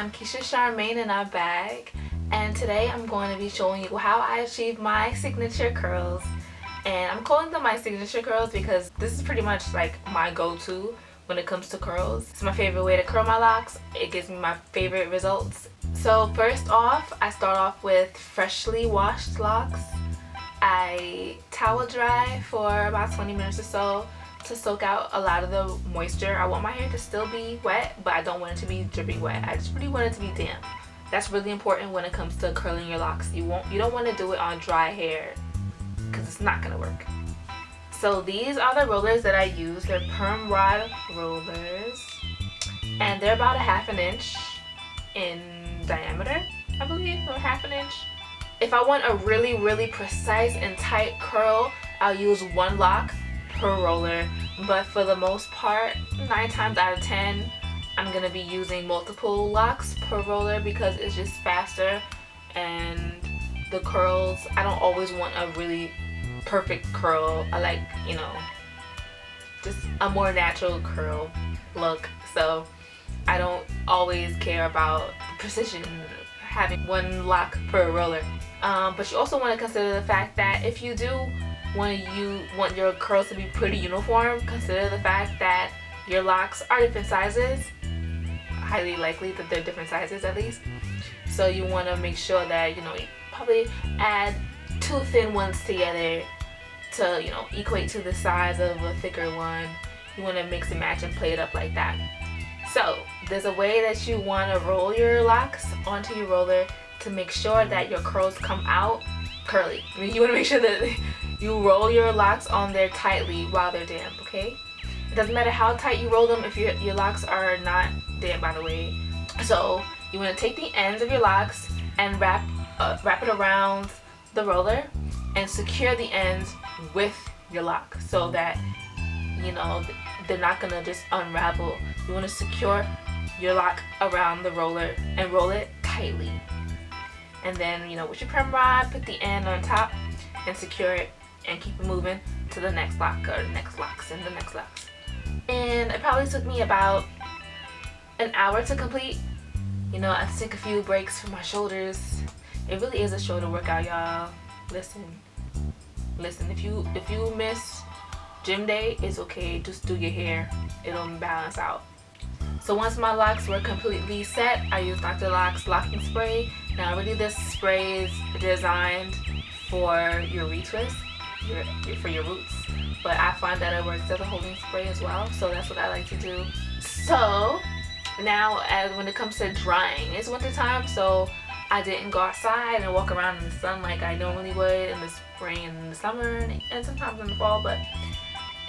I'm Keisha Charmaine and I'm back, and today I'm going to be showing you how I achieve my signature curls. And I'm calling them my signature curls because this is pretty much like my go-to when it comes to curls. It's my favorite way to curl my locks. It gives me my favorite results. So first off, I start off with freshly washed locks. I towel dry for about 20 minutes or so to soak out a lot of the moisture. I want my hair to still be wet, but I don't want it to be dripping wet. I just really want it to be damp. That's really important when it comes to curling your locks. You don't want to do it on dry hair because it's not gonna work. So these are the rollers that I use. They're perm rod rollers, and they're about a ½ inch in diameter, I believe, or ½ inch. If I want a really precise and tight curl, I'll use one lock per roller, but for the most part, 9 times out of 10, I'm gonna be using multiple locks per roller because it's just faster, and the curls, I don't always want a really perfect curl. I like, you know, just a more natural curl look, so I don't always care about precision, having one lock per roller. But you also want to consider the fact that if you do want your curls to be pretty uniform, consider the fact that your locks are different sizes. Highly likely that they're different sizes at least. So you want to make sure that, you know, you probably add 2 thin ones together to, you know, equate to the size of a thicker one. You want to mix and match and play it up like that. So there's a way that you want to roll your locks onto your roller to make sure that your curls come out curly. I mean, you want to make sure that you roll your locks on there tightly while they're damp, okay? It doesn't matter how tight you roll them if your locks are not damp, by the way. So you want to take the ends of your locks and wrap it around the roller and secure the ends with your lock so that, you know, they're not gonna just unravel. You want to secure your lock around the roller and roll it tightly. And then, you know, with your perm rod, put the end on top and secure it and keep it moving to the next lock or the next locks and the next locks. And it probably took me about an hour to complete. You know, I had to take a few breaks for my shoulders. It really is a shoulder workout, y'all. Listen, if you miss gym day, it's okay. Just do your hair. It'll balance out. So once my locks were completely set, I used Dr. Locks locking spray. Now really this spray is designed for your retwist, for your roots, but I find that it works as a holding spray as well, so that's what I like to do. So now when it comes to drying, it's winter time, so I didn't go outside and walk around in the sun like I normally would in the spring and the summer and sometimes in the fall, but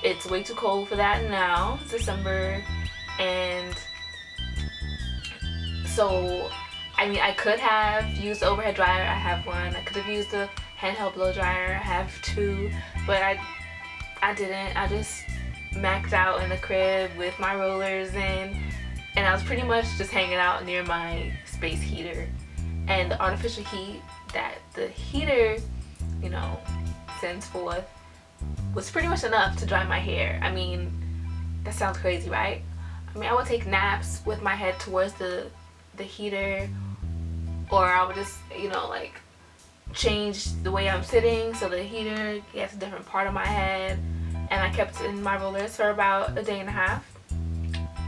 it's way too cold for that now. It's December, and so I mean, I could have used the overhead dryer. I have one. I could have used the handheld blow dryer. I have 2, but I didn't. I just maxed out in the crib with my rollers in, and I was pretty much just hanging out near my space heater. And the artificial heat that the heater, you know, sends forth was pretty much enough to dry my hair. I mean, that sounds crazy, right? I mean, I would take naps with my head towards the heater, or I would just, you know, like change the way I'm sitting so the heater gets a different part of my head. And I kept in my rollers for about a day and a half,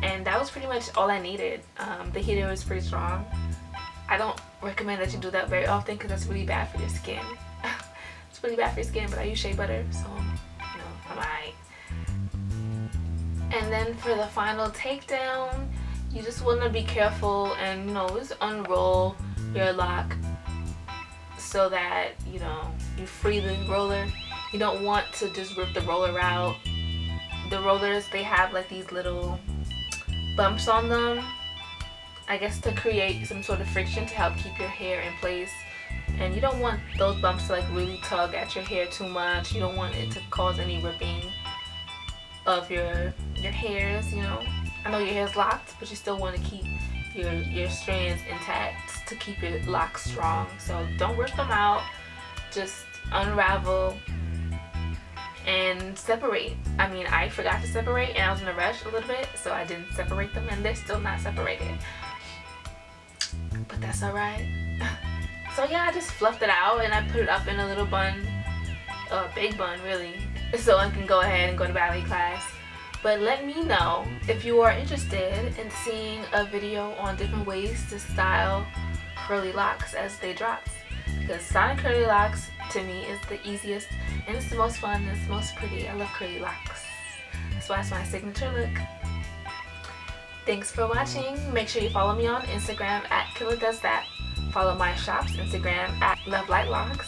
and that was pretty much all I needed. The heater was pretty strong. I don't recommend that you do that very often because that's really bad for your skin. It's really bad for your skin, but I use shea butter, so, you know, I'm alright. And then for the final takedown, you just want to be careful and, you know, just unroll your lock so that, you know, you free the roller. You don't want to just rip the roller out. The rollers, they have like these little bumps on them, I guess to create some sort of friction to help keep your hair in place. And you don't want those bumps to like really tug at your hair too much. You don't want it to cause any ripping of your hairs, you know. I know your hair's locked, but you still want to keep your strands intact to keep your locks strong. So don't rip them out. Just unravel and separate. I mean, I forgot to separate and I was in a rush a little bit, so I didn't separate them, and they're still not separated. but that's alright. So yeah, I just fluffed it out and I put it up in a little bun, a big bun really, so I can go ahead and go to ballet class. But let me know if you are interested in seeing a video on different ways to style curly locks as they drop. Because styling curly locks to me is the easiest and it's the most fun and it's the most pretty. I love curly locks. That's why it's my signature look. Thanks for watching. Make sure you follow me on Instagram at KillaDoesThat. Follow my shop's Instagram at LoveLightLocks.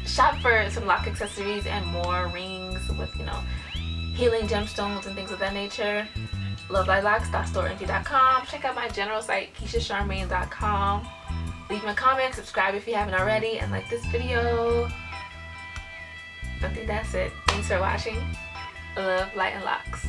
Shop for some lock accessories and more, rings with, you know, healing gemstones and things of that nature. LoveLightLocks.storeenvy.com. Check out my general site, KeishaCharmaine.com. Leave me a comment, subscribe if you haven't already, and like this video. I think that's it. Thanks for watching. Love, light, and locks.